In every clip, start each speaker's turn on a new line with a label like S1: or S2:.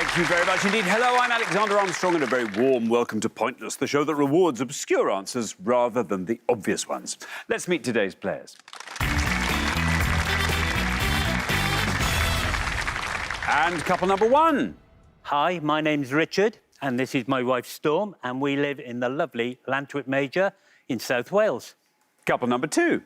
S1: Thank you very much indeed. Hello, I'm Alexander Armstrong, and a very warm welcome to Pointless, the show that rewards obscure answers rather than the obvious ones. Let's meet today's players. And couple number one.
S2: Hi, my name's Richard, and this is my wife Storm, and we live in the lovely Llantwit Major in South Wales.
S1: Couple number two.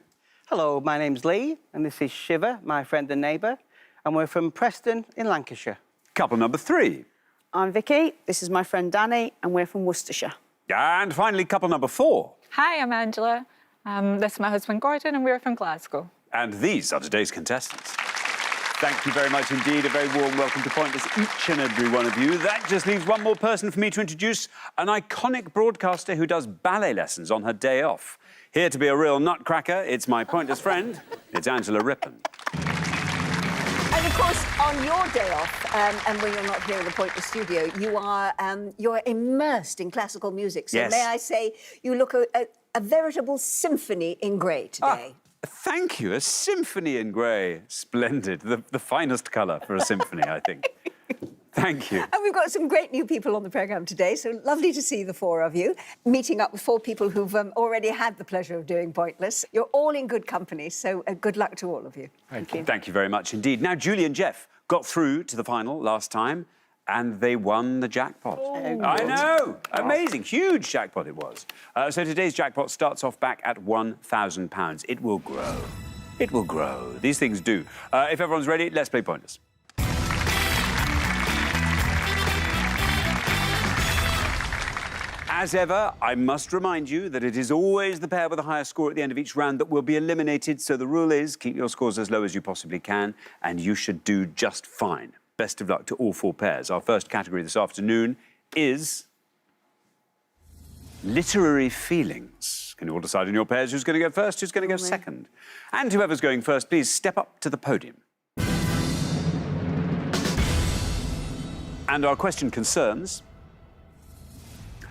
S3: Hello, my name's Lee, and this is Shiva, my friend and neighbour, and we're from Preston in Lancashire.
S1: Couple number three.
S4: I'm Vicky, this is my friend Danny, and we're from Worcestershire.
S1: And finally, couple number four.
S5: Hi, I'm Angela. This is my husband Gordon, and we're from Glasgow.
S1: And these are today's contestants. Thank you very much indeed. A very warm welcome to Pointless, each and every one of you. That just leaves one more person for me to introduce, an iconic broadcaster who does ballet lessons on her day off. Here to be a real nutcracker, it's my Pointless friend, it's Angela Rippon.
S6: And of course, on your day off, and when you're not here in the Pointless studio, you're immersed in classical music. So
S1: Yes.
S6: may I say, you look a veritable symphony in grey today.
S1: Thank you, a symphony in grey. Splendid, the finest colour for a symphony, I think. Thank you.
S6: And we've got some great new people on the programme today, so lovely to see the four of you, meeting up with four people who've already had the pleasure of doing Pointless. You're all in good company, so good luck to all of you.
S1: Thank you. Thank you very much indeed. Now, Julie and Jeff got through to the final last time, and they won the jackpot.
S6: Oh,
S1: I know! Amazing, huge jackpot it was. So today's jackpot starts off back at £1,000. It will grow. It will grow. These things do. If everyone's ready, let's play Pointless. As ever, I must remind you that it is always the pair with the highest score at the end of each round that will be eliminated. So the rule is keep your scores as low as you possibly can, and you should do just fine. Best of luck to all four pairs. Our first category this afternoon is literary feelings. Can you all decide in your pairs who's going to go first, who's going to go second? And whoever's going first, please step up to the podium. And our question concerns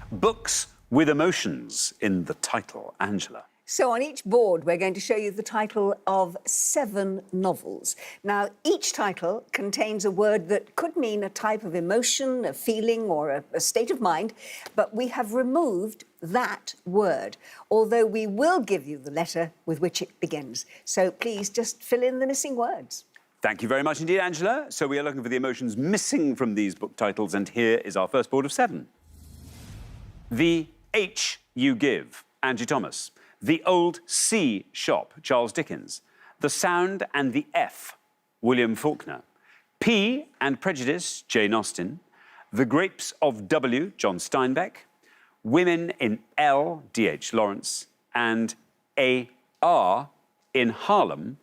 S1: books with emotions in the title. Angela.
S6: So on each board, we're going to show you the title of 7 novels. Now, each title contains a word that could mean a type of emotion, a feeling, or a state of mind, but we have removed that word, although we will give you the letter with which it begins. So please just fill in the missing words.
S1: Thank you very much indeed, Angela. So we are looking for the emotions missing from these book titles, and here is our first board of 7. The H You Give, Angie Thomas. The Old C Shop, Charles Dickens. The Sound and the F, William Faulkner. P and Prejudice, Jane Austen. The Grapes of W, John Steinbeck. Women in L, D.H. Lawrence. And A.R. in Harlem,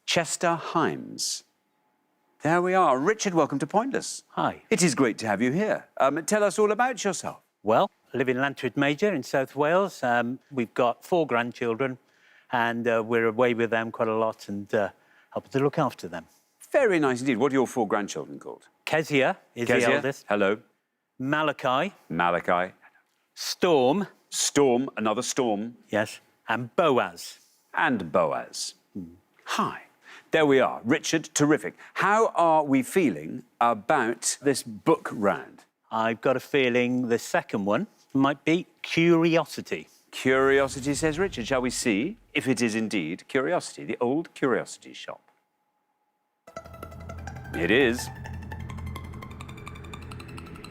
S1: Chester Himes. There we are. Richard, welcome to Pointless.
S2: Hi.
S1: It is great to have you here. Tell us all about yourself.
S2: Well, I live in Llantwit Major in South Wales. We've got 4 grandchildren, and we're away with them quite a lot and helping to look after them.
S1: Very nice indeed. What are your 4 grandchildren called?
S2: Kezia is the eldest.
S1: Hello.
S2: Malachi.
S1: Malachi.
S2: Storm.
S1: Storm, another Storm.
S2: Yes. And Boaz.
S1: And Boaz. Hi. There we are. Richard, terrific. How are we feeling about this book round?
S2: I've got a feeling the second one might be Curiosity.
S1: Curiosity, says Richard. Shall we see if it is indeed Curiosity, the Old Curiosity Shop? It is.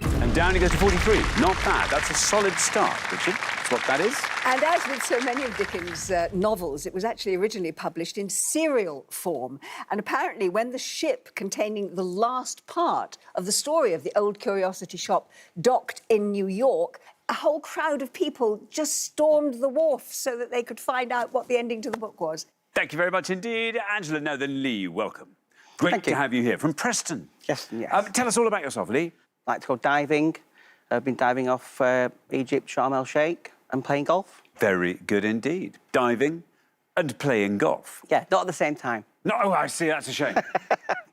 S1: And down it goes to 43. Not bad. That's a solid start, Richard. That's what that is.
S6: And as with so many of Dickens' novels, it was actually originally published in serial form. And apparently, when the ship containing the last part of the story of the Old Curiosity Shop docked in New York, a whole crowd of people just stormed the wharf so that they could find out what the ending to the book was.
S1: Thank you very much indeed. Angela, now then, Lee, welcome. Great to have you here. From Preston.
S3: Yes, yes.
S1: Tell us all about yourself, Lee.
S3: I like to go diving. I've been diving off Egypt, Sharm el-Sheikh, and playing golf.
S1: Very good indeed. Diving and playing golf.
S3: Yeah, not at the same time.
S1: No, oh, I see, that's a shame.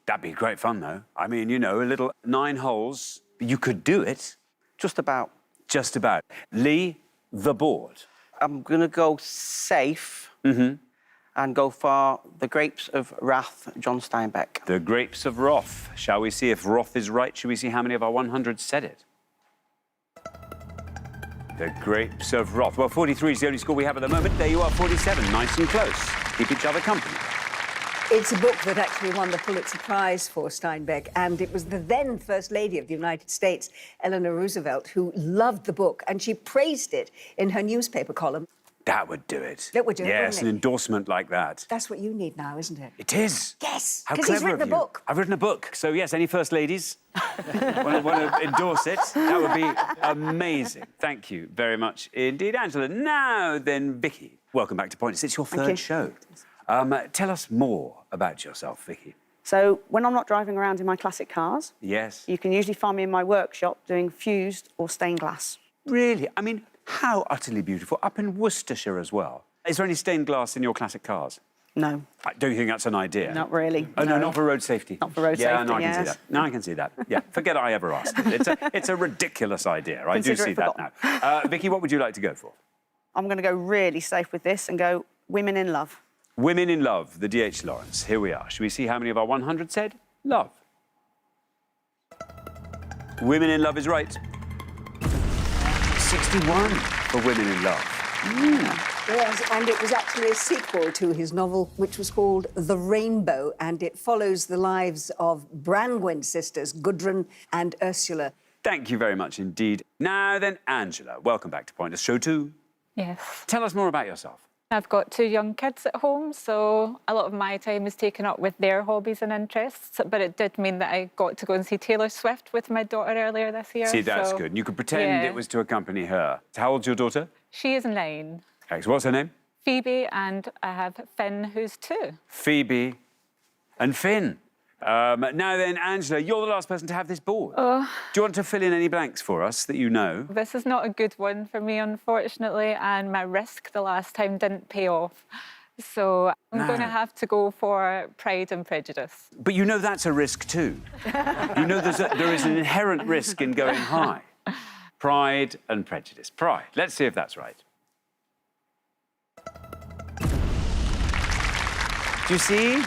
S1: That'd be great fun, though. I mean, you know, a little 9 holes. You could do it.
S3: Just about.
S1: Just about. Lee, the board.
S3: I'm going to go safe. and go for The Grapes of Wrath, John Steinbeck.
S1: The Grapes of Wrath. Shall we see if Wrath is right? Shall we see how many of our 100 said it? The Grapes of Wrath. Well, 43 is the only score we have at the moment. There you are, 47. Nice and close. Keep each other company.
S6: It's a book that actually won the Pulitzer Prize for Steinbeck, and it was the then First Lady of the United States, Eleanor Roosevelt, who loved the book, and she praised it in her newspaper column.
S1: That would do it.
S6: That would do it,
S1: Yes,
S6: wouldn't
S1: an
S6: it?
S1: endorsement like that.
S6: That's what you need now, isn't it?
S1: It is.
S6: Yes,
S1: How
S6: because he's
S1: clever
S6: written
S1: of
S6: a
S1: you.
S6: book.
S1: I've written a book. So, yes, any First Ladies want to endorse it, that would be amazing. Thank you very much indeed, Angela. Now then, Vicky, welcome back to Pointless. It's your third
S4: you.
S1: show. Tell us more about yourself, Vicky.
S4: So when I'm not driving around in my classic cars,
S1: Yes.
S4: you can usually find me in my workshop doing fused or stained glass.
S1: Really? I mean, how utterly beautiful. Up in Worcestershire as well. Is there any stained glass in your classic cars?
S4: No,
S1: Don't you think that's an idea?
S4: not really.
S1: Oh, no, not for road safety.
S4: Not for road
S1: yeah,
S4: safety,
S1: no, I can see
S4: yes.
S1: that. No, I can see that. Yeah, forget I ever asked. It's a ridiculous idea. I do
S4: Consider
S1: see
S4: it
S1: that
S4: forgotten.
S1: now. Vicky, what would you like to go for?
S4: I'm going to go really safe with this and go Women in Love.
S1: Women in Love, the D.H. Lawrence. Here we are. Should we see how many of our 100 said love? Women in Love is right. 61 for Women in Love.
S6: Yes, and it was actually a sequel to his novel, which was called The Rainbow, and it follows the lives of Brangwen sisters, Gudrun and Ursula.
S1: Thank you very much indeed. Now then, Angela, welcome back to Pointless Show 2.
S5: Yes.
S1: Tell us more about yourself.
S5: I've got 2 young kids at home, so a lot of my time is taken up with their hobbies and interests. But it did mean that I got to go and see Taylor Swift with my daughter earlier this year.
S1: See, that's
S5: so,
S1: good. You could pretend
S5: yeah.
S1: it was to accompany her. How old's your daughter?
S5: She is 9.
S1: Excellent. What's her name?
S5: Phoebe, and I have Finn, who's 2.
S1: Phoebe and Finn. Now then, Angela, you're the last person to have this board.
S5: Oh.
S1: Do you want to fill in any blanks for us that you know?
S5: This is not a good one for me, unfortunately, and my risk the last time didn't pay off. So I'm going to
S1: No.
S5: have to go for Pride and Prejudice.
S1: But you know that's a risk too. You know there is an inherent risk in going high. Pride and Prejudice. Pride. Let's see if that's right. Do you see?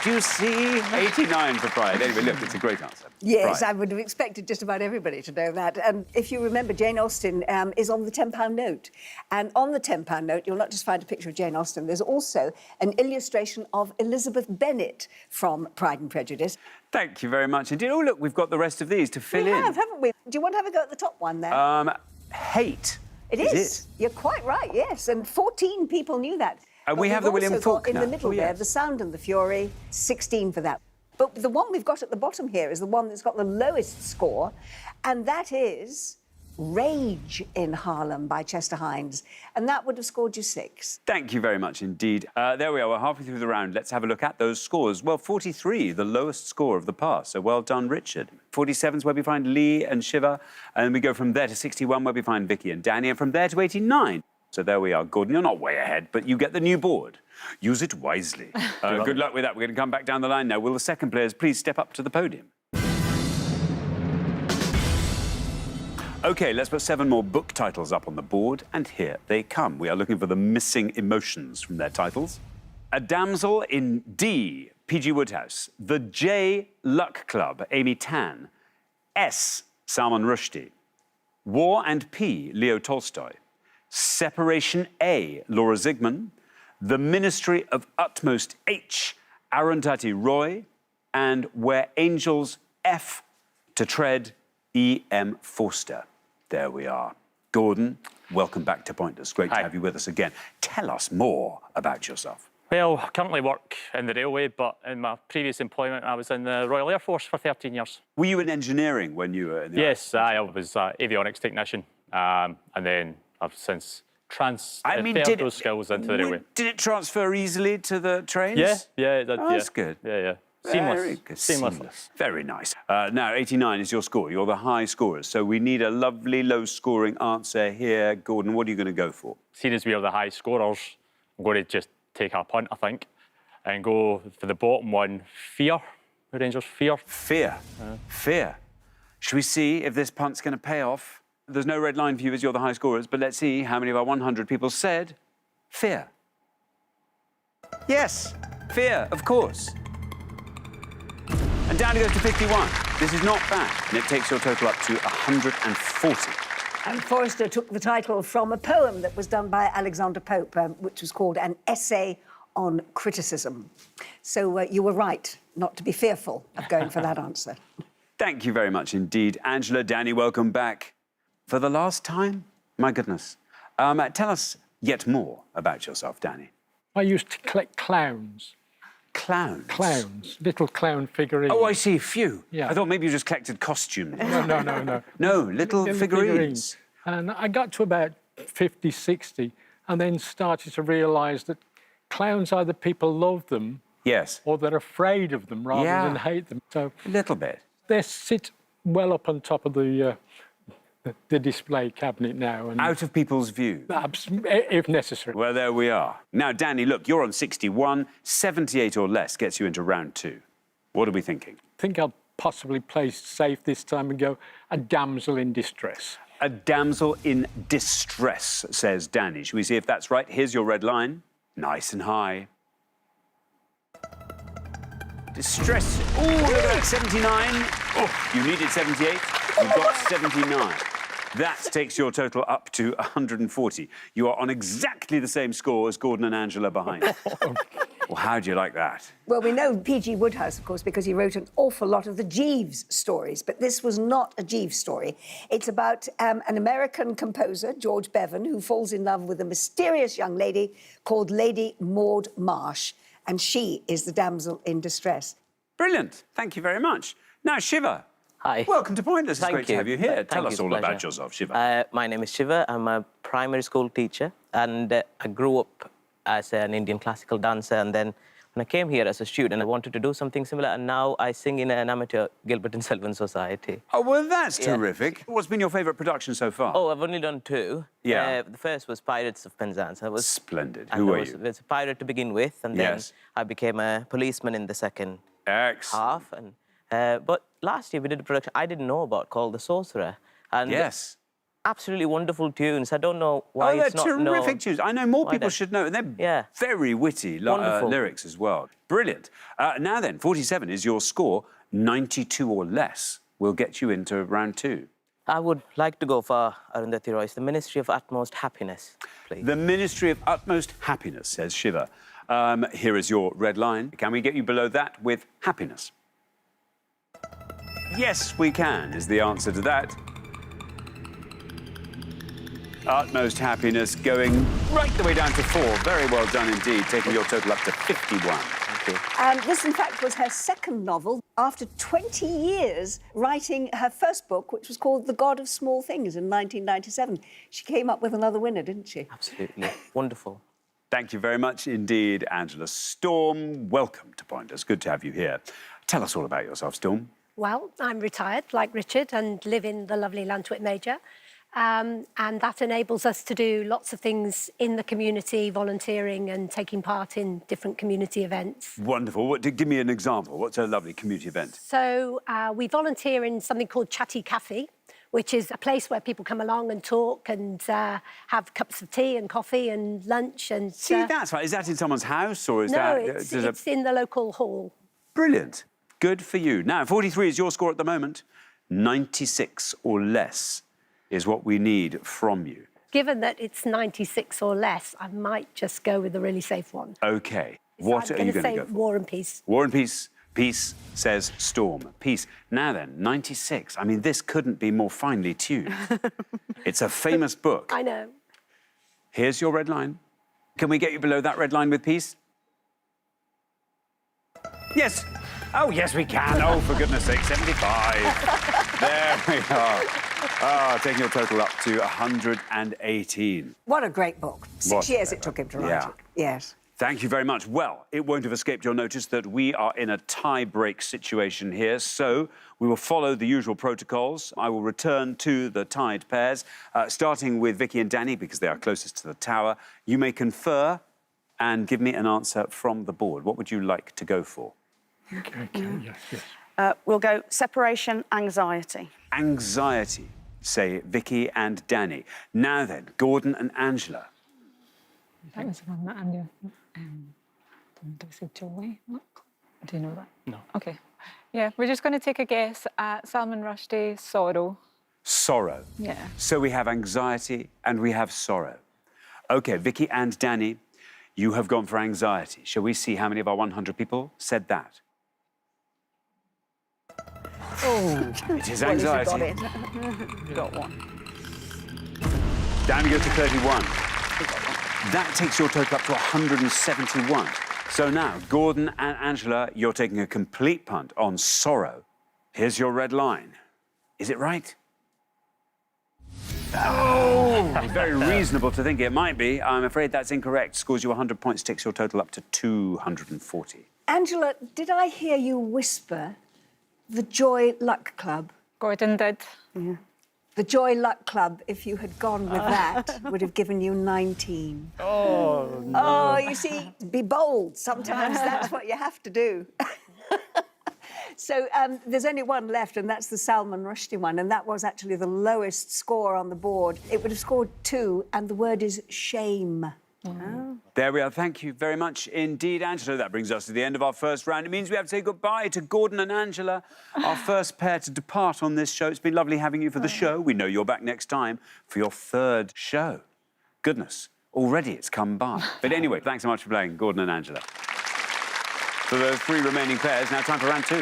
S1: Do you see? 89 for Pride. Anyway, look, it's a great answer.
S6: Yes,
S1: Pride.
S6: I would have expected just about everybody to know that. And if you remember, Jane Austen is on the £10 note. And on the £10 note, you'll not just find a picture of Jane Austen, there's also an illustration of Elizabeth Bennet from Pride and Prejudice.
S1: Thank you very much indeed. Oh, look, we've got the rest of these to fill
S6: We
S1: in.
S6: have, haven't we? Do you want to have a go at the top one then?
S1: Hate.
S6: It is. You're quite right, yes. And 14 people knew that.
S1: And
S6: But
S1: we have
S6: we've
S1: the William
S6: also got
S1: Faulkner.
S6: in the middle
S1: Oh,
S6: there,
S1: yes.
S6: The Sound and the Fury, 16 for that. But the one we've got at the bottom here is the one that's got the lowest score, and that is Rage in Harlem by Chester Himes. And that would have scored you 6.
S1: Thank you very much indeed. There we are. We're halfway through the round. Let's have a look at those scores. Well, 43, the lowest score of the pass. So well done, Richard. 47 is where we find Lee and Shiva. And then we go from there to 61, where we find Vicky and Danny. And from there to 89. So there we are. Gordon, you're not way ahead, but you get the new board. Use it wisely. Good luck with that. We're going to come back down the line now. Will the second players please step up to the podium? OK, let's put 7 more book titles up on the board, and here they come. We are looking for the missing emotions from their titles. A Damsel in D, P.G. Woodhouse. The J, Luck Club, Amy Tan. S, Salman Rushdie. War and P, Leo Tolstoy. Separation A, Laura Zigman. The Ministry of Utmost H, Arundhati Roy. And Where Angels F to Tread, E.M. Forster. There we are. Gordon, welcome back to Pointless. Great to
S7: Hi.
S1: have you with us again. Tell us more about yourself.
S7: Well, I currently work in the railway, but in my previous employment, I was in the Royal Air Force for 13 years.
S1: Were you in engineering when you were in the
S7: Yes, I was an avionics technician, and then I've since transferred those skills into the railway.
S1: Did it transfer easily to the trains?
S7: Yeah, it did.
S1: Oh, that's good.
S7: Yeah.
S1: Very
S7: Seamless.
S1: good.
S7: Seamlessly.
S1: Very nice. Now, 89 is your score. You're the high scorers. So we need a lovely low-scoring answer here. Gordon, what are you going to go for?
S7: Seeing as we are the high scorers, I'm going to just take a punt, I think, and go for the bottom one, Fear. The Rangers, Fear.
S1: Fear. Fear. Should we see if this punt's going to pay off? There's no red line for you as you're the high scorers, but let's see how many of our 100 people said Fear. Yes, fear, of course. And down it goes to 51. This is not bad, and it takes your total up to 140.
S6: And Forrester took the title from a poem that was done by Alexander Pope, which was called An Essay on Criticism. So you were right not to be fearful of going for that answer.
S1: Thank you very much indeed. Angela, Danny, welcome back. For the last time? My goodness. Tell us yet more about yourself, Danny.
S8: I used to collect clowns.
S1: Clowns?
S8: Clowns, little clown figurines.
S1: Oh, I see, phew.
S8: Yeah.
S1: I thought maybe you just collected costumes.
S8: No.
S1: No, little figurines.
S8: And I got to about 50, 60, and then started to realise that clowns, either people love them
S1: Yes.
S8: or they're afraid of them rather
S1: Yeah.
S8: than hate them. So
S1: A little bit.
S8: they sit well up on top of the display cabinet now. And
S1: Out of people's view.
S8: if necessary.
S1: Well, there we are. Now, Danny, look, you're on 61. 78 or less gets you into round 2. What are we thinking?
S8: I think I'll possibly play safe this time and go a damsel in distress.
S1: A damsel in distress, says Danny. Shall we see if that's right? Here's your red line. Nice and high. Distress. Oh, look at that, 79. Oh, you needed 78. You've got 79. That takes your total up to 140. You are on exactly the same score as Gordon and Angela behind. Well, how do you like that?
S6: Well, we know P.G. Wodehouse, of course, because he wrote an awful lot of the Jeeves stories, but this was not a Jeeves story. It's about an American composer, George Bevan, who falls in love with a mysterious young lady called Lady Maud Marsh, and she is the damsel in distress.
S1: Brilliant. Thank you very much. Now, Shiva.
S9: Hi.
S1: Welcome to Pointless. It's
S9: Thank
S1: great to
S9: you.
S1: have you here.
S9: Thank
S1: Tell
S9: you,
S1: us
S9: it's a
S1: all about
S9: pleasure.
S1: yourself, Shiva.
S9: My name is Shiva. I'm a primary school teacher, and I grew up as an Indian classical dancer. And then when I came here as a student, I wanted to do something similar. And now I sing in an amateur Gilbert and Sullivan society.
S1: Oh, well, that's
S9: Yeah.
S1: terrific. What's been your favourite production so far?
S9: Oh, I've only done 2.
S1: Yeah.
S9: The first was Pirates of Penzance. I was
S1: Splendid.
S9: and
S1: Who
S9: I
S1: were
S9: was,
S1: you?
S9: I was a pirate to begin with, and then
S1: Yes.
S9: I became a policeman in the second
S1: Excellent.
S9: half. And but last year we did a production I didn't know about called The Sorcerer. And
S1: Yes.
S9: absolutely wonderful tunes. I don't know why
S1: Oh, they're
S9: it's not
S1: terrific
S9: known.
S1: tunes. I know more
S9: Why
S1: people
S9: don't-
S1: should know. And they're
S9: Yeah.
S1: very witty
S9: Wonderful.
S1: lyrics as well. Brilliant. Now then, 47 is your score. 92 or less will get you into round 2.
S9: I would like to go for Arundhati Roy's The Ministry of Utmost Happiness, please.
S1: The Ministry of Utmost Happiness, says Shiva. Here is your red line. Can we get you below that with happiness? Yes, we can, is the answer to that. Utmost happiness going right the way down to 4. Very well done indeed, taking your total up to 51.
S9: Thank you.
S6: This, in fact, was her second novel after 20 years writing her first book, which was called The God of Small Things in 1997. She came up with another winner, didn't she?
S9: Absolutely. Wonderful.
S1: Thank you very much indeed, Angela. Storm, welcome to Pointers. Good to have you here. Tell us all about yourself, Storm.
S10: Well, I'm retired, like Richard, and live in the lovely Lantwick Major. And that enables us to do lots of things in the community, volunteering and taking part in different community events.
S1: Wonderful. Give me an example. What's a lovely community event?
S10: So we volunteer in something called Chatty Cafe, which is a place where people come along and talk and have cups of tea and coffee and lunch. And
S1: See, that's right. Is that in someone's house or is
S10: no,
S1: that...
S10: it's in the local hall.
S1: Brilliant. Good for you. Now, 43 is your score at the moment. 96 or less is what we need from you.
S10: Given that it's 96 or less, I might just go with the really safe one.
S1: OK.
S10: So
S1: What
S10: I'm
S1: are you
S10: gonna
S1: going to
S10: say
S1: go for?
S10: War and Peace.
S1: War and Peace. Peace, says Storm. Peace. Now then, 96. I mean, this couldn't be more finely tuned. It's a famous book.
S10: I know.
S1: Here's your red line. Can we get you below that red line with Peace? Yes. Oh, yes, we can. Oh, for goodness sake, 75. There we are. Ah, taking your total up to 118.
S6: What a great book.
S1: What
S6: 6 years
S1: a
S6: it took him to write
S1: yeah.
S6: it. Yes.
S1: Thank you very much. Well, it won't have escaped your notice that we are in a tie-break situation here, so we will follow the usual protocols. I will return to the tied pairs, starting with Vicky and Danny, because they are closest to the tower. You may confer and give me an answer from the board. What would you like to go for?
S8: Okay, yes.
S4: We'll go separation, anxiety.
S1: Anxiety, say Vicky and Danny. Now then, Gordon and Angela.
S5: That was one that I knew. Do we say joy? Look. Do you know that?
S7: No.
S5: Okay. Yeah, we're just going to take a guess at Salman Rushdie, sorrow.
S1: Sorrow.
S5: Yeah.
S1: So we have anxiety and we have sorrow. OK, Vicky and Danny, you have gone for anxiety. Shall we see how many of our 100 people said that?
S4: Oh,
S1: It is
S4: well, at least we
S1: anxiety.
S4: got it. Got one.
S1: Danny goes to 31. That takes your total up to 171. So now, Gordon and Angela, you're taking a complete punt on sorrow. Here's your red line. Is it right? Oh! Very reasonable to think it might be. I'm afraid that's incorrect. Scores you 100 points, takes your total up to 240.
S6: Angela, did I hear you whisper the Joy Luck Club?
S5: Gordon did.
S6: Yeah. The Joy Luck Club, if you had gone with that, would have given you 19.
S2: Oh, no.
S6: Oh, you see, be bold. Sometimes that's what you have to do. So there's only one left, and that's the Salman Rushdie one, and that was actually the lowest score on the board. It would have scored 2, and the word is shame. Oh.
S1: There we are. Thank you very much indeed, Angela. That brings us to the end of our first round. It means we have to say goodbye to Gordon and Angela, our first pair to depart on this show. It's been lovely having you for the show. We know you're back next time for your third show. Goodness, already it's come by. But anyway, thanks so much for playing, Gordon and Angela. For the 3 remaining pairs, now time for round 2.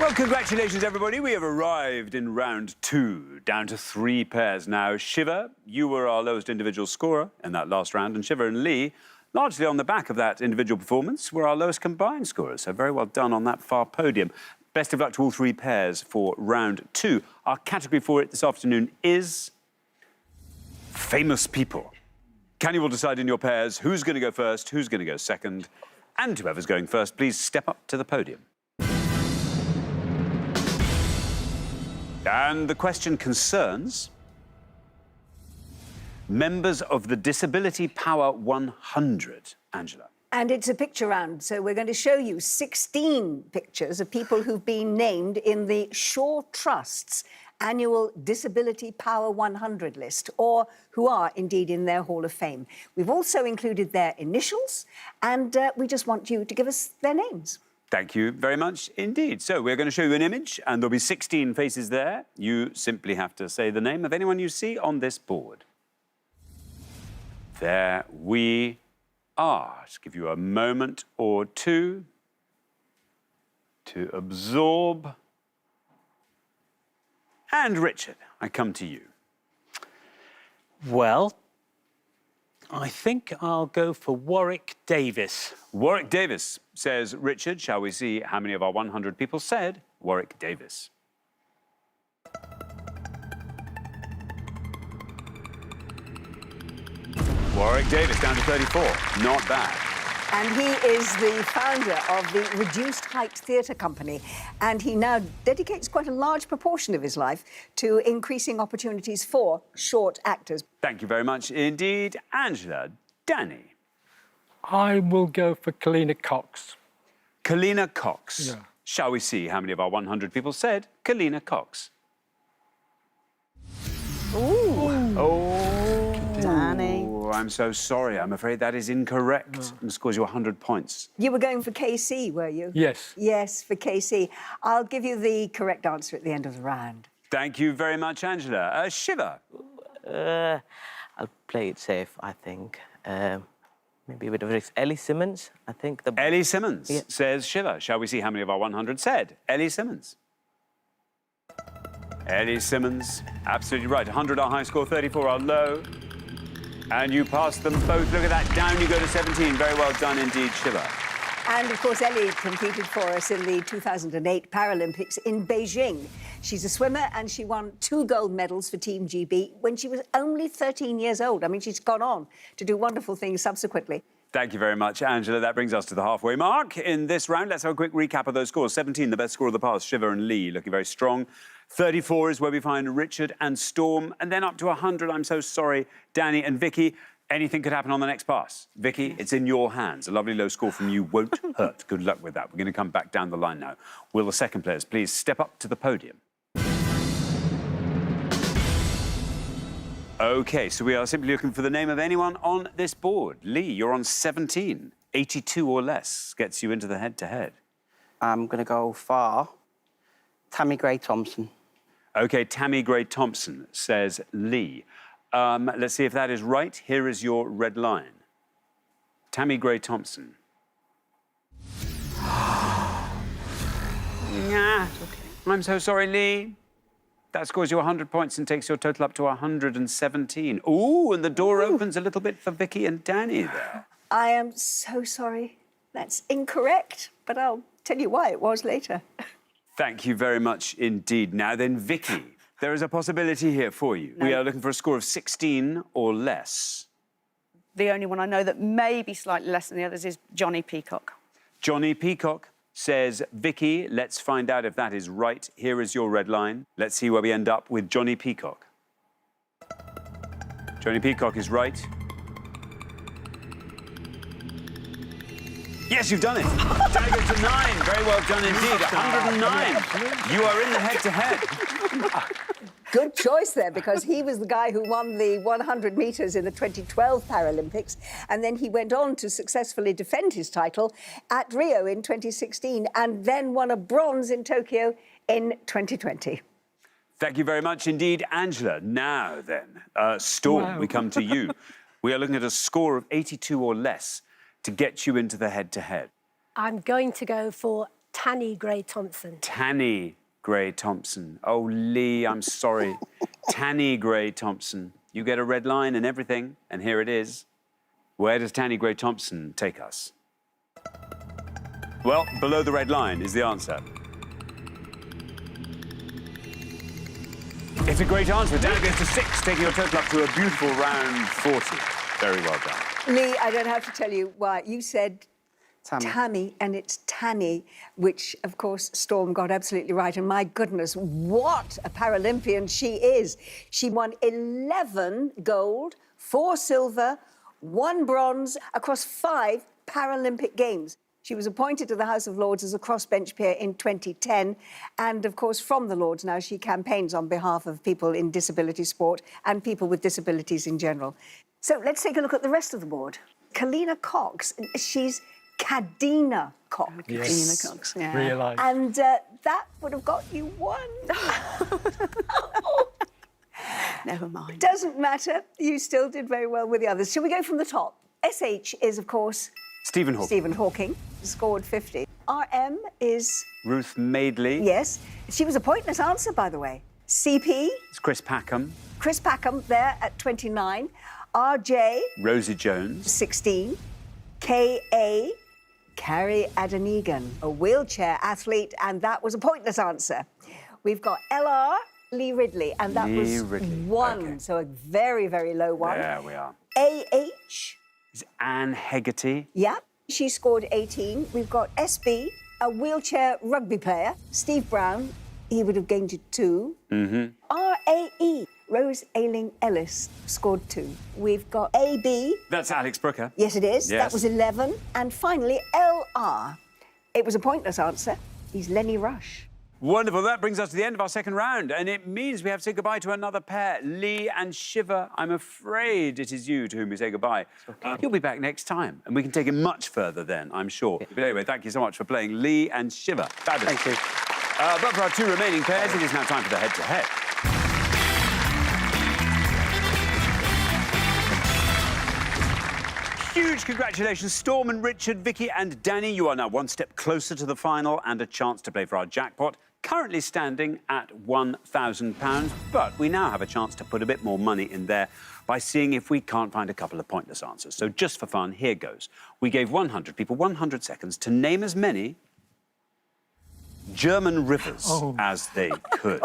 S1: Well, congratulations, everybody. We have arrived in round 2, down to 3 pairs now. Shiva, you were our lowest individual scorer in that last round, and Shiva and Lee, largely on the back of that individual performance, were our lowest combined scorers. So very well done on that far podium. Best of luck to all 3 pairs for round 2. Our category for it this afternoon is famous people. Canny will decide in your pairs who's going to go first, who's going to go second, and whoever's going first, please step up to the podium. And the question concerns members of the Disability Power 100, Angela.
S6: And it's a picture round, so we're going to show you 16 pictures of people who've been named in the Shaw Trust's annual Disability Power 100 list, or who are indeed in their Hall of Fame. We've also included their initials, and we just want you to give us their names.
S1: Thank you very much indeed. So we're going to show you an image, and there'll be 16 faces there. You simply have to say the name of anyone you see on this board. There we are. Just give you a moment or two to absorb. And Richard, I come to you.
S2: Well, I think I'll go for Warwick Davis.
S1: Warwick Davis, says Richard. Shall we see how many of our 100 people said Warwick Davis? Warwick Davis down to 34. Not bad.
S6: And he is the founder of the Reduced Height Theatre Company, and he now dedicates quite a large proportion of his life to increasing opportunities for short actors.
S1: Thank you very much indeed. Angela, Danny.
S8: I will go for Kalina Cox.
S1: Kalina Cox.
S8: Yeah.
S1: Shall we see how many of our 100 people said Kalina Cox?
S4: Ooh.
S1: Oh,
S4: Danny.
S1: I'm so sorry. I'm afraid that is incorrect. And scores you 100 points.
S6: You were going for KC, were you?
S8: Yes.
S6: Yes, for KC. I'll give you the correct answer at the end of the round.
S1: Thank you very much, Angela. Shiva.
S9: I'll play it safe, I think. Maybe a bit of risk. Ellie Simmons, I think.
S1: Ellie Simmons,
S9: Yeah.
S1: says Shiva. Shall we see how many of our 100 said Ellie Simmons? Ellie Simmons, absolutely right. 100 our high score, 34 our low. And you passed them both. Look at that. Down you go to 17. Very well done indeed, Shiva.
S6: And, of course, Ellie competed for us in the 2008 Paralympics in Beijing. She's a swimmer, and she won 2 gold medals for Team GB when she was only 13 years old. I mean, she's gone on to do wonderful things subsequently.
S1: Thank you very much, Angela. That brings us to the halfway mark in this round. Let's have a quick recap of those scores. 17, the best score of the past. Shiva and Lee looking very strong. 34 is where we find Richard and Storm. And then up to 100, I'm so sorry, Danny and Vicky. Anything could happen on the next pass. Vicky, it's in your hands. A lovely low score from you won't hurt. Good luck with that. We're going to come back down the line now. Will the second players please step up to the podium? OK, so we are simply looking for the name of anyone on this board. Lee, you're on 17. 82 or less gets you into the head-to-head.
S3: I'm going to go for Tammy Gray-Thompson.
S1: OK, Tammy Gray-Thompson, says Lee. Let's see if that is right. Here is your red line. Tammy Gray-Thompson. Nah, I'm so sorry, Lee. That scores you 100 points and takes your total up to 117. Ooh, and the door opens a little bit for Vicky and Danny there.
S6: I am so sorry. That's incorrect, but I'll tell you why it was later.
S1: Thank you very much indeed. Now then, Vicky, there is a possibility here for you. We are looking for a score of 16 or less.
S4: The only one I know that may be slightly less than the others is Johnny Peacock.
S1: Johnny Peacock, says Vicky. Let's find out if that is right. Here is your red line. Let's see where we end up with Johnny Peacock. Johnny Peacock is right. Yes, you've done it. Dagger to 9. Very well done indeed. 109. You are in the head-to-head.
S6: Good choice there, because he was the guy who won the 100 metres in the 2012 Paralympics, and then he went on to successfully defend his title at Rio in 2016, and then won a bronze in Tokyo in 2020.
S1: Thank you very much indeed, Angela. Now then, Storm, we come to you. We are looking at a score of 82 or less to get you into the head-to-head.
S10: I'm going to go for Tanny Gray-Thompson.
S1: Tanny Gray-Thompson. Oh, Lee, I'm sorry. Tanny Gray-Thompson. You get a red line and everything, and here it is. Where does Tanny Gray-Thompson take us? Well, below the red line is the answer. It's a great answer. Down goes to 6, taking your total up to a beautiful round 40. Very well done.
S6: Lee, I don't have to tell you why. You said Tammy, and it's Tanny, which, of course, Storm got absolutely right. And my goodness, what a Paralympian she is. She won 11 gold, 4 silver, 1 bronze across 5 Paralympic Games. She was appointed to the House of Lords as a crossbench peer in 2010. And, of course, from the Lords now, she campaigns on behalf of people in disability sport and people with disabilities in general. So let's take a look at the rest of the board. Kalina Cox, she's Cadena Cox.
S4: Yes. Cadena Cox, yeah.
S8: Realise.
S6: And that would have got you 1.
S4: Never mind.
S6: Doesn't matter. You still did very well with the others. Shall we go from the top? SH is, of course,
S1: Stephen Hawking.
S6: Stephen Hawking, scored 50. RM is...
S1: Ruth Madeley.
S6: Yes. She was a pointless answer, by the way. CP.
S1: It's Chris Packham.
S6: Chris Packham there at 29. RJ.
S1: Rosie Jones.
S6: 16. KA. Carrie Adenegan, a wheelchair athlete, and that was a pointless answer. We've got LR. Lee Ridley, and that was
S1: Ridley.
S6: 1,
S1: Okay.
S6: so a very, very low one.
S1: There we are.
S6: AH.
S1: It's Anne Hegarty.
S6: Yeah, she scored 18. We've got SB, a wheelchair rugby player. Steve Brown, he would have gained you 2. RAE, Rose Ailing Ellis, scored 2. We've got AB.
S1: That's Alex Brooker.
S6: Yes, it is.
S1: Yes.
S6: That was 11. And finally, LR. It was a pointless answer. He's Lenny Rush.
S1: Wonderful. That brings us to the end of our second round, and it means we have to say goodbye to another pair, Lee and Shiva. I'm afraid it is you to whom we say goodbye. You'll be back next time, and we can take it much further then, I'm sure. But anyway, thank you so much for playing Lee and Shiva. Fabulous.
S3: Thank you.
S1: But for our 2 remaining pairs, it is now time for the head-to-head. Huge congratulations, Storm and Richard, Vicky and Danny. You are now 1 step closer to the final and a chance to play for our jackpot, currently standing at £1,000. But we now have a chance to put a bit more money in there by seeing if we can't find a couple of pointless answers. So just for fun, here goes. We gave 100 people 100 seconds to name as many German rivers as they could.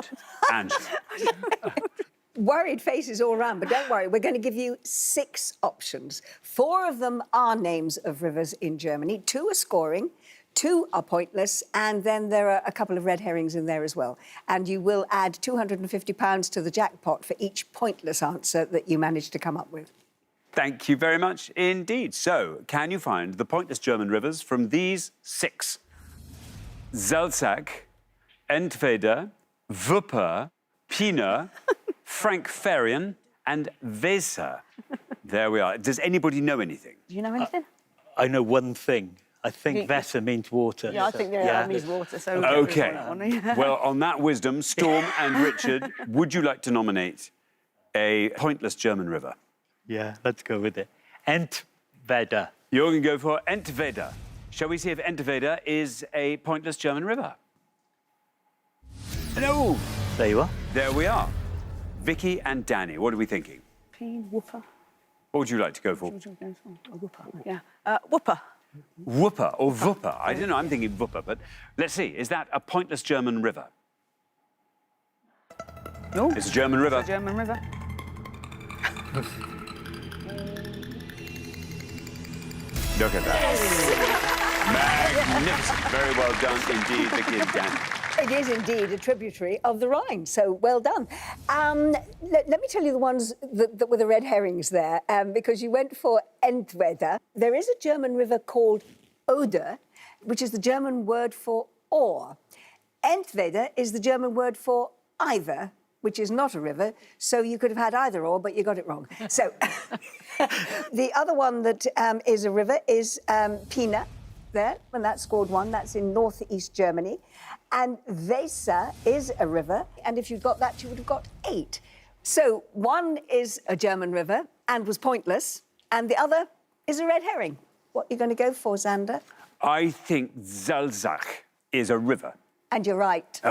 S1: Angela.
S6: Worried faces all round, but don't worry, we're going to give you 6 options. 4 of them are names of rivers in Germany, 2 are scoring, 2 are pointless, and then there are a couple of red herrings in there as well. And you will add £250 to the jackpot for each pointless answer that you manage to come up with.
S1: Thank you very much indeed. So, can you find the pointless German rivers from these 6? Salzach, Entweder, Wupper, Pina, Frankfurter and Weser. There we are. Does anybody know anything?
S4: Do you know anything?
S2: I know one thing. I think Weser means water.
S4: Yeah, I think that means water. So we'll get
S1: Okay.
S4: rid of that one.
S1: Well, on that wisdom, Storm and Richard, would you like to nominate a pointless German river?
S2: Yeah, let's go with it. Entweder.
S1: You're going to go for Entweder. Shall we see if Entweder is a pointless German river? No!
S2: There you are.
S1: There we are. Vicky and Danny, what are we thinking?
S4: Whooper.
S1: What would you like to go for?
S4: Whooper. Yeah. Whooper.
S1: Whooper or Wupper? I don't know, I'm thinking Wupper, but let's see. Is that a pointless German river?
S4: No.
S1: It's a German river.
S4: It's a German river.
S1: Look at that. Magnificent. Very well done indeed, Vicky and Danny.
S6: It is indeed a tributary of the Rhine, so well done. Let me tell you the ones that were the red herrings there, because you went for Entweder. There is a German river called Oder, which is the German word for or. Entweder is the German word for either, which is not a river, so you could have had either or, but you got it wrong. So the other one that is a river is Pina there, and that scored 1. That's in northeast Germany. And Weser is a river, and if you'd got that, you would have got 8. So 1 is a German river and was pointless, and the other is a red herring. What are you going to go for, Xander?
S1: I think Salzach is a river.
S6: And you're right.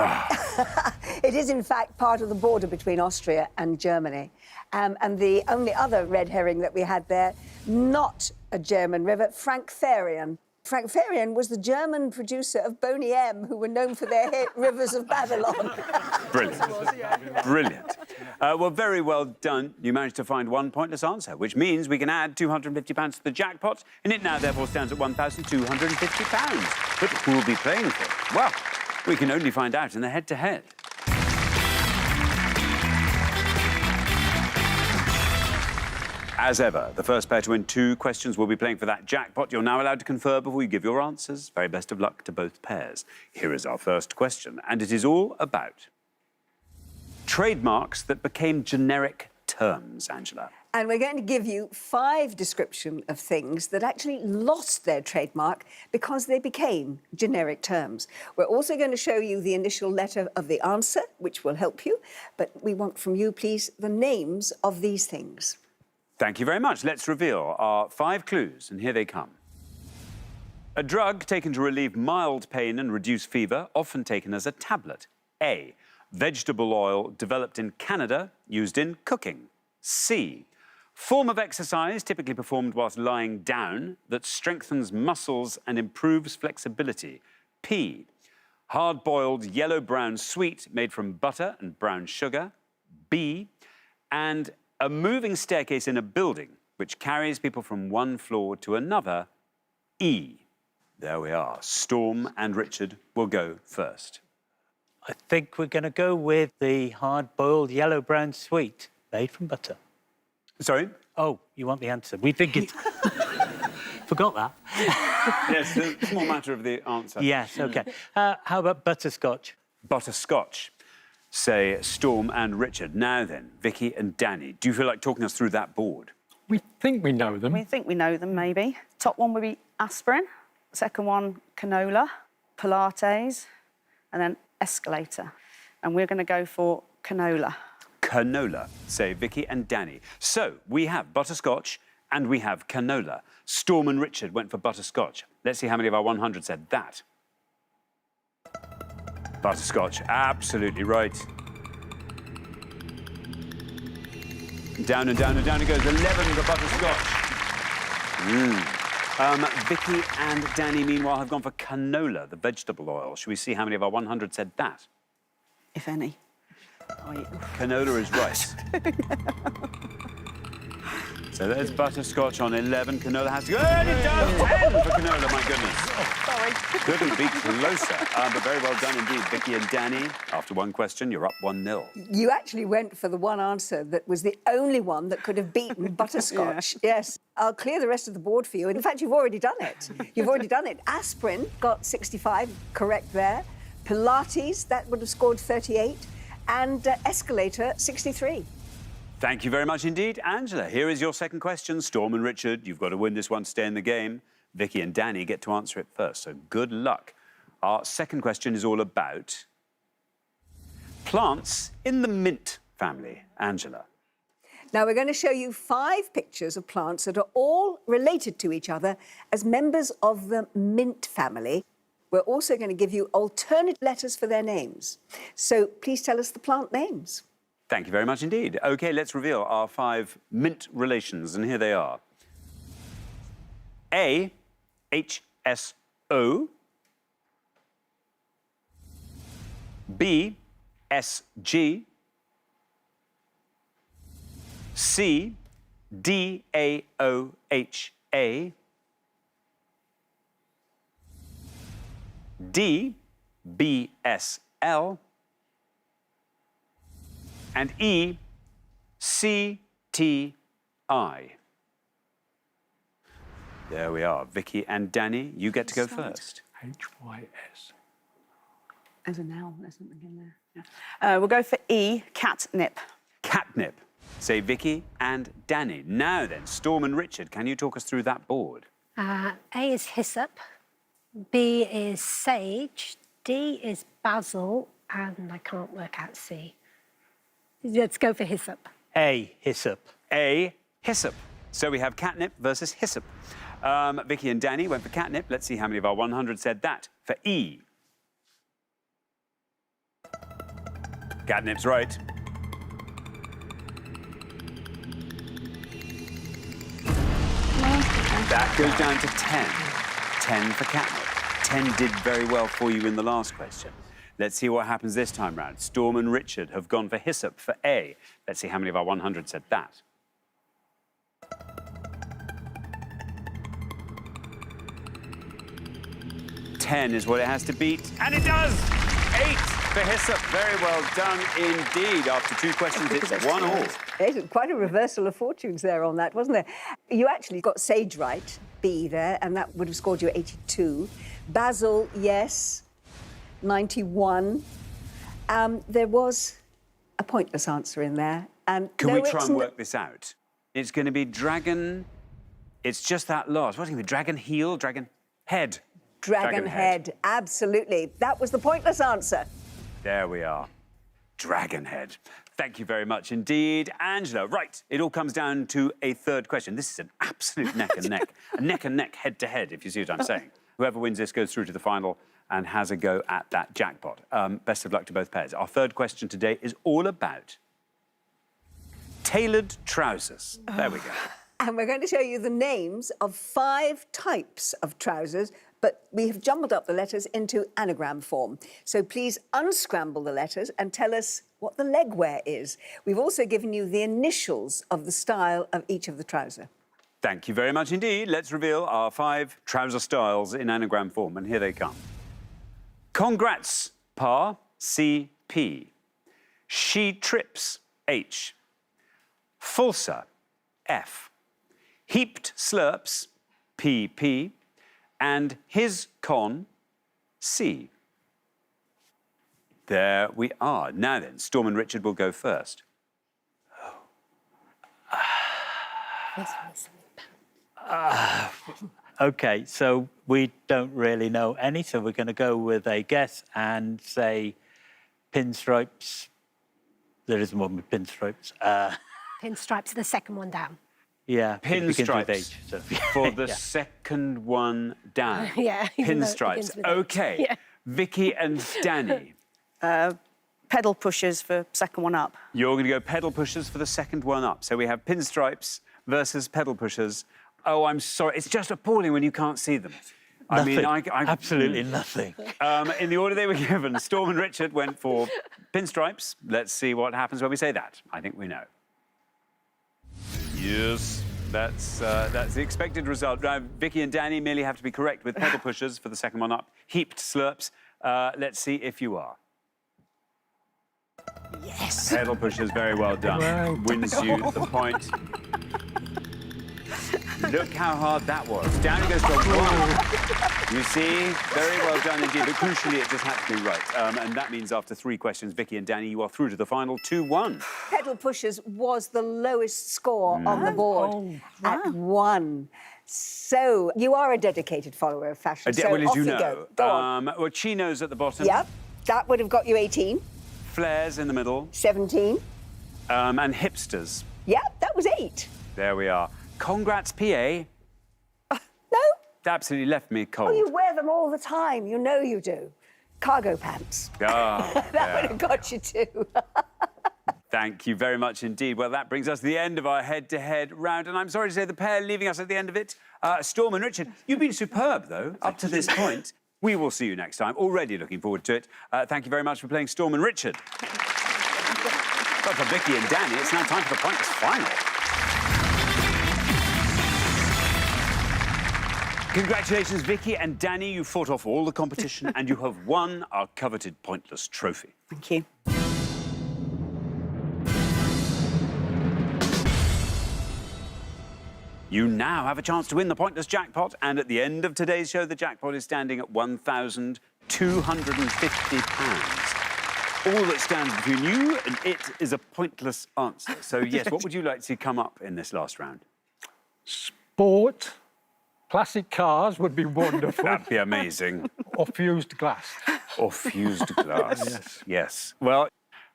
S6: It is, in fact, part of the border between Austria and Germany. And the only other red herring that we had there, not a German river, Frankfurion. Frankfurion was the German producer of Boney M, who were known for their hit Rivers of Babylon.
S1: Brilliant. Brilliant. Well, very well done. You managed to find 1 pointless answer, which means we can add £250 to the jackpot, and it now therefore stands at £1,250. But who will be playing for it? Well, we can only find out in the head-to-head. As ever, the first pair to win 2 questions will be playing for that jackpot. You're now allowed to confer before you give your answers. Very best of luck to both pairs. Here is our first question, and it is all about trademarks that became generic terms, Angela.
S6: And we're going to give you 5 descriptions of things that actually lost their trademark because they became generic terms. We're also going to show you the initial letter of the answer, which will help you. But we want from you, please, the names of these things.
S1: Thank you very much. Let's reveal our 5 clues, and here they come. A drug taken to relieve mild pain and reduce fever, often taken as a tablet. A. Vegetable oil developed in Canada, used in cooking. C. Form of exercise typically performed whilst lying down that strengthens muscles and improves flexibility. P. Hard-boiled yellow-brown sweet made from butter and brown sugar. B. And a moving staircase in a building which carries people from one floor to another. E. There we are. Storm and Richard will go first.
S2: I think we're going to go with the hard-boiled yellow-brown sweet made from butter.
S1: Sorry?
S2: Oh, you want the answer. We think it's... Forgot that.
S1: Yes, it's a small matter of the answer.
S2: Yes, OK. How about butterscotch?
S1: Butterscotch. Say Storm and Richard. Now then, Vicky and Danny, do you feel like talking us through that board?
S8: We think we know them.
S4: We think we know them, maybe. Top one would be aspirin. Second one, canola, Pilates, and then escalator. And we're going to go for canola.
S1: Canola, say Vicky and Danny. So we have butterscotch and we have canola. Storm and Richard went for butterscotch. Let's see how many of our 100 said that. Butterscotch, absolutely right. Down and down and down it goes. 11 for butterscotch. Vicky and Danny, meanwhile, have gone for canola, the vegetable oil. Should we see how many of our 100 said that?
S4: If any.
S1: Canola is right. So there's butterscotch on 11. Canola has to go. And it does 10 for canola, my goodness.
S4: Sorry.
S1: Couldn't be closer. But very well done indeed, Vicky and Danny. After 1 question, you're up 1-0.
S6: You actually went for the one answer that was the only one that could have beaten butterscotch. Yeah. Yes. I'll clear the rest of the board for you. In fact, you've already done it. You've already done it. Aspirin got 65, correct there. Pilates, that would have scored 38. And escalator, 63.
S1: Thank you very much indeed, Angela. Here is your second question. Storm and Richard, you've got to win this one to stay in the game. Vicky and Danny get to answer it first, so good luck. Our second question is all about plants in the mint family. Angela.
S6: Now, we're going to show you 5 pictures of plants that are all related to each other as members of the mint family. We're also going to give you alternate letters for their names. So please tell us the plant names.
S1: Thank you very much indeed. OK, let's reveal our 5 mint relations, and here they are. A, HSO. B, SG. C, DAOHA. D, BSL. And E, CTI. There we are. Vicky and Danny, you get to go first.
S8: HYS.
S4: There's an L, there's something in there. Yeah. We'll go for E, catnip.
S1: Catnip. Say Vicky and Danny. Now then, Storm and Richard, can you talk us through that board?
S10: A is hyssop, B is sage, D is basil, and I can't work out C. Let's go for hyssop.
S2: A, hyssop.
S1: A, hyssop. So we have catnip versus hyssop. Vicky and Danny went for catnip. Let's see how many of our 100 said that. For E. Catnip's right. That goes down to 10. 10 for catnip. 10 did very well for you in the last question. Let's see what happens this time round. Storm and Richard have gone for hyssop for A. Let's see how many of our 100 said that. 10 is what it has to beat, and it does! 8 for hyssop. Very well done indeed. After 2 questions, it's 1-1.
S6: There's quite a reversal of fortunes there on that, wasn't there? You actually got sage right, B there, and that would have scored you 82. Basil, yes, 91. There was a pointless answer in there. And
S1: Can
S6: no,
S1: we try
S6: it's
S1: and work this out? It's going to be dragon... It's just that last. What's it going to be? Dragon heel? Dragon head?
S6: Dragon head, absolutely. That was the pointless answer.
S1: There we are. Dragon head. Thank you very much indeed. Angela, right, it all comes down to a third question. This is an absolute neck and neck. A neck and neck, head to head, if you see what I'm saying. Whoever wins this goes through to the final and has a go at that jackpot. Best of luck to both pairs. Our third question today is all about tailored trousers. There we go.
S6: And we're going to show you the names of 5 types of trousers, but we have jumbled up the letters into anagram form. So please unscramble the letters and tell us what the legwear is. We've also given you the initials of the style of each of the trouser.
S1: Thank you very much indeed. Let's reveal our 5 trouser styles in anagram form, and here they come. Congrats, Pa, CP. She trips, H. Fulsa, F. Heaped slurps, PP. And his con, C. There we are. Now then, Storm and Richard will go first.
S2: OK, so we don't really know any, so we're going to go with a guess and say pinstripes. There isn't one with pinstripes.
S10: Pinstripes are the second one down.
S2: Yeah,
S1: Pinstripes
S2: so.
S1: for the second one down.
S10: Yeah, even though it
S1: Pinstripes.
S10: begins with H.
S1: OK.
S10: Yeah.
S1: Vicky and Danny.
S4: Pedal pushers for second one up.
S1: You're going to go pedal pushers for the second one up. So we have pinstripes versus pedal pushers. Oh, I'm sorry. It's just appalling when you can't see them.
S2: Nothing.
S1: I mean,
S2: Absolutely nothing.
S1: In the order they were given, Storm and Richard went for pinstripes. Let's see what happens when we say that. I think we know. Yes, that's the expected result. Vicky and Danny merely have to be correct with pedal pushers for the second one up. Heaped slurps. Let's see if you are.
S6: Yes.
S1: Pedal pushers, very well done.
S8: Wow.
S1: Wins you the point. Look how hard that was. Down it goes to 1. You see? Very well done indeed. But crucially, it just had to be right. And that means after 3 questions, Vicky and Danny, you are through to the final 2-1.
S6: Pedal Pushers was the lowest score on the board at 1. So you are a dedicated follower of fashion. So
S1: well, as
S6: off
S1: you
S6: you
S1: know.
S6: go. Go on.
S1: Well, chinos at the bottom.
S6: Yep, that would have got you 18.
S1: Flares in the middle.
S6: 17.
S1: And hipsters.
S6: Yep, that was 8.
S1: There we are. Congrats, PA.
S6: No?
S1: Absolutely left me cold.
S6: Oh, you wear them all the time. You know you do. Cargo pants.
S1: Ah,
S6: That would have got you too.
S1: Thank you very much indeed. Well, that brings us to the end of our head-to-head round, and I'm sorry to say the pair leaving us at the end of it. Storm and Richard, you've been superb, though, up to this point. We will see you next time. Already looking forward to it. Thank you very much for playing Storm and Richard. But for Vicky and Danny, it's now time for the Pointless Final. Congratulations, Vicky and Danny. You fought off all the competition and you have won our coveted Pointless trophy.
S4: Thank you.
S1: You now have a chance to win the Pointless jackpot, and at the end of today's show, the jackpot is standing at £1,250. All that stands between you and it is a pointless answer. So, yes, what would you like to see come up in this last round?
S8: Sport, classic cars would be wonderful.
S1: That'd be amazing.
S8: Or fused glass.
S1: Or fused glass.
S8: Yes.
S1: Yes. Well,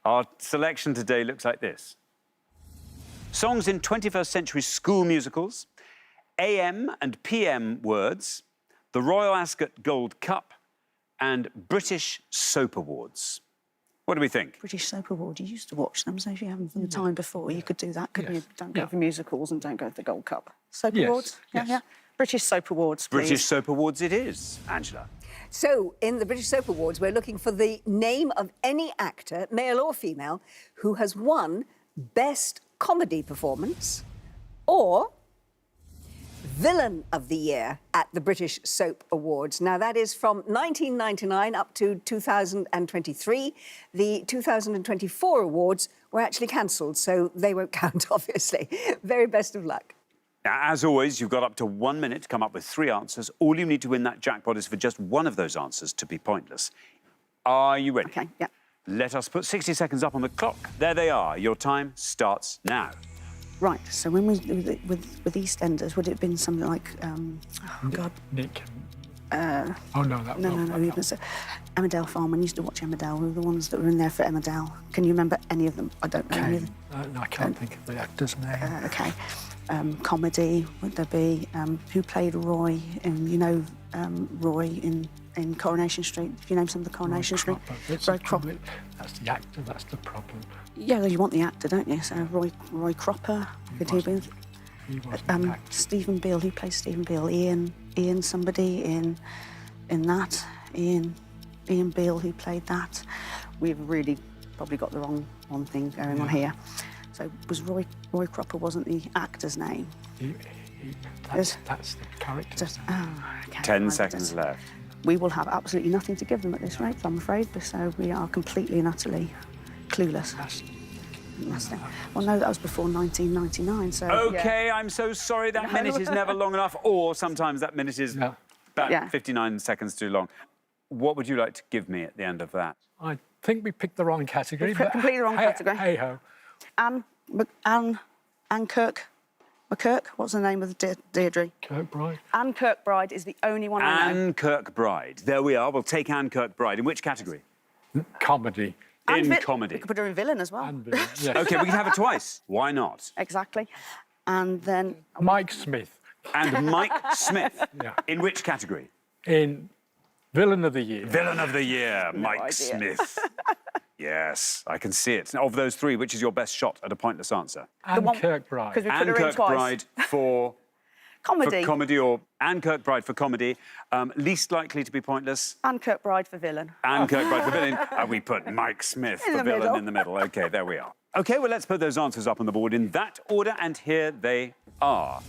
S1: our selection today looks like this. Songs in 21st century school musicals, AM and PM words, the Royal Ascot Gold Cup, and British Soap Awards. What do we think?
S4: British Soap Award, you used to watch them, so if you haven't from the time before, you could do that, couldn't
S8: Yes.
S4: you? Don't go for musicals and don't go for the Gold Cup. Soap
S8: Yes,
S4: Awards?
S8: yes.
S4: Yeah. British Soap Awards, please.
S1: British Soap Awards it is, Angela.
S6: So, in the British Soap Awards, we're looking for the name of any actor, male or female, who has won Best Comedy Performance or Villain of the Year at the British Soap Awards. Now, that is from 1999 up to 2023. The 2024 awards were actually cancelled, so they won't count, obviously. Very best of luck.
S1: Now, as always, you've got up to 1 minute to come up with 3 answers. All you need to win that jackpot is for just one of those answers to be pointless. Are you ready?
S4: OK, yeah.
S1: Let us put 60 seconds up on the clock. There they are. Your time starts now.
S4: Right, so when we with EastEnders, would it have been something like, oh, God.
S8: Nick. Oh, no, that
S4: No, even so. Emmerdale Farm, when you used to watch Emmerdale, we were the ones that were in there for Emmerdale. Can you remember any of them? I don't know any of them.
S8: No, I can't think of the actor's name.
S4: OK. Comedy, would there be? Who played Roy in, Roy in Coronation Street? Do you name some of the Coronation Street? Roy Cropper.
S8: That's the actor, that's the problem.
S4: Yeah, well, you want the actor, don't you? So Roy Cropper, could he be?
S8: He wasn't an actor.
S4: Stephen Beale, who plays Stephen Beale? Ian somebody in that. Ian Beale, who played that. We've really probably got the wrong one thing going on here. So was Roy Cropper wasn't the actor's name?
S8: That's the character.
S4: Okay.
S1: 10 seconds left.
S4: We will have absolutely nothing to give them at this rate, I'm afraid, so we are completely and utterly clueless. Well, no, that was before 1999, so...
S1: OK, I'm so sorry. That minute is never long enough, or sometimes that minute is about 59 seconds too long. What would you like to give me at the end of that?
S8: I think we picked the wrong category.
S4: Completely wrong category.
S8: Hey-ho.
S4: Anne McKirk, what's the name of the Deirdre?
S8: Kirkbride.
S4: Anne Kirkbride is the only one I know.
S1: Anne Kirkbride. There we are. We'll take Anne Kirkbride. In which category?
S8: Comedy.
S1: In comedy.
S4: We could put her in villain as well.
S8: And villain, yes.
S1: OK, we can have her twice. Why not?
S4: Exactly. And then...
S8: Mike Smith.
S1: And Mike Smith.
S8: Yeah.
S1: In which category?
S8: In Villain of the Year.
S1: Villain of the Year, Mike
S4: idea.
S1: Smith. Yes, I can see it. Now, of those 3, which is your best shot at a pointless answer?
S8: Anne
S4: one-
S8: Kirkbride.
S4: Because we put
S1: Anne
S4: her in
S1: Kirkbride
S4: twice.
S1: for
S4: Comedy.
S1: comedy, or Anne Kirkbride for comedy. Least likely to be pointless.
S4: Anne Kirkbride for villain.
S1: Anne Kirkbride for villain. We put Mike Smith for
S4: the
S1: villain
S4: middle.
S1: in the middle. OK, there we are. OK, well, let's put those answers up on the board in that order, and here they are.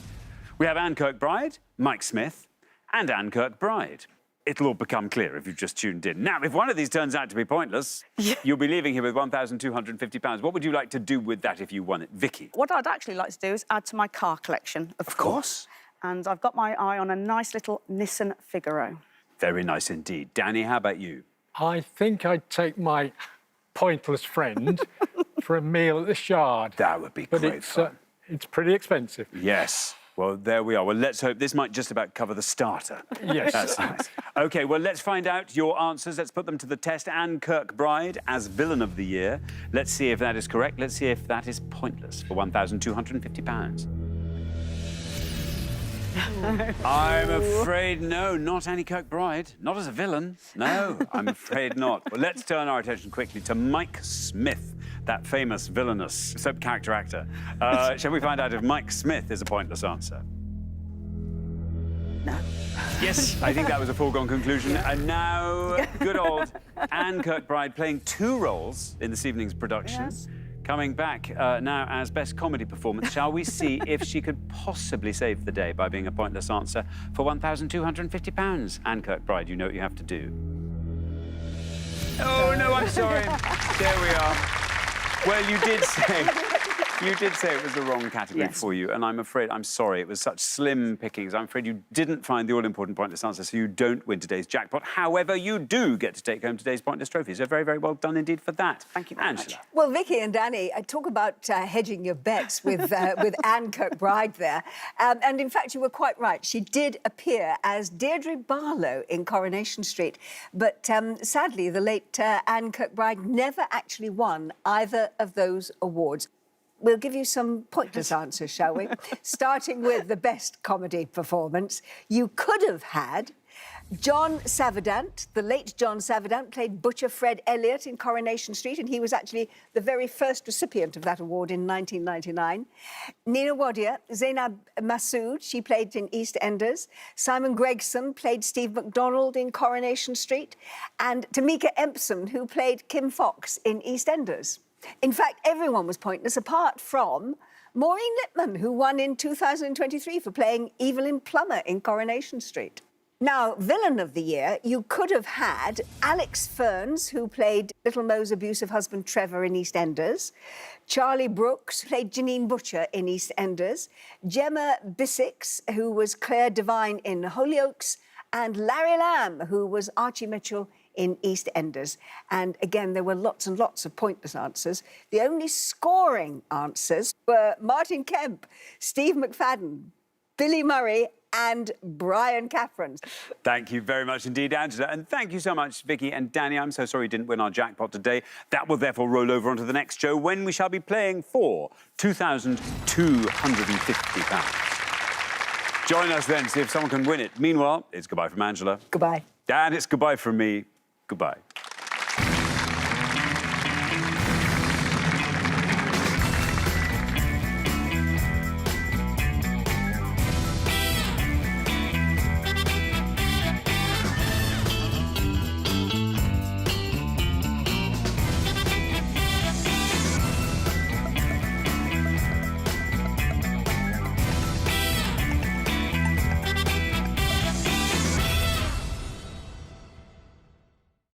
S1: We have Anne Kirkbride, Mike Smith, and Anne Kirkbride. It'll all become clear if you've just tuned in. Now, if one of these turns out to be pointless, you'll be leaving here with £1,250. What would you like to do with that if you won it? Vicky?
S4: What I'd actually like to do is add to my car collection, of course. And I've got my eye on a nice little Nissan Figaro.
S1: Very nice indeed. Danny, how about you?
S8: I think I'd take my pointless friend for a meal at the Shard.
S1: That would be
S8: But
S1: great fun.
S8: it's pretty expensive.
S1: Yes. Well, there we are. Well, let's hope this might just about cover the starter.
S8: Yes.
S1: That's nice. OK, well, let's find out your answers. Let's put them to the test. Anne Kirkbride as Villain of the Year. Let's see if that is correct. Let's see if that is pointless for £1,250. I'm afraid no, not Annie Kirkbride. Not as a villain. No, I'm afraid not. Well, let's turn our attention quickly to Mike Smith, that famous villainous soap character actor. Shall we find out if Mike Smith is a pointless answer?
S4: No.
S1: Yes, I think that was a foregone conclusion. And now, good old Anne Kirkbride playing 2 roles in this evening's production.
S4: Yes.
S1: Coming back now as Best Comedy Performance. Shall we see if she could possibly save the day by being a pointless answer for £1,250? Anne Kirkbride, you know what you have to do. Oh, no, I'm sorry. There we are. Well, you did say it was the wrong category for you, and I'm afraid, I'm sorry, it was such slim pickings. I'm afraid you didn't find the all-important pointless answer, so you don't win today's jackpot. However, you do get to take home today's pointless trophy, so very, very well done indeed for that.
S4: Thank you very
S1: Angela.
S4: much.
S6: Well, Vicky and Danny, talk about hedging your bets with Anne Kirkbride there. And in fact, you were quite right. She did appear as Deirdre Barlow in Coronation Street. But sadly, the late Anne Kirkbride never actually won either of those awards. We'll give you some pointless answers, shall we? Starting with the best comedy performance. You could have had John Savardant, the late John Savardant, played Butcher Fred Elliott in Coronation Street, and he was actually the very first recipient of that award in 1999. Nina Wadia, Zainab Massoud, she played in EastEnders. Simon Gregson played Steve MacDonald in Coronation Street. And Tamika Empson, who played Kim Fox in EastEnders. In fact, everyone was pointless apart from Maureen Lipman, who won in 2023 for playing Evelyn Plummer in Coronation Street. Now, Villain of the Year, you could have had Alex Ferns, who played Little Mo's abusive husband Trevor in EastEnders, Charlie Brooks played Janine Butcher in EastEnders, Gemma Bissix, who was Claire Devine in Hollyoaks, and Larry Lamb, who was Archie Mitchell in EastEnders. And again, there were lots and lots of pointless answers. The only scoring answers were Martin Kemp, Steve McFadden, Billy Murray, and Brian Catherine.
S1: Thank you very much indeed, Angela. And thank you so much, Vicky and Danny. I'm so sorry you didn't win our jackpot today. That will therefore roll over onto the next show when we shall be playing for £2,250. Join us then to see if someone can win it. Meanwhile, it's goodbye from Angela.
S6: Goodbye.
S1: And it's goodbye from me. Goodbye.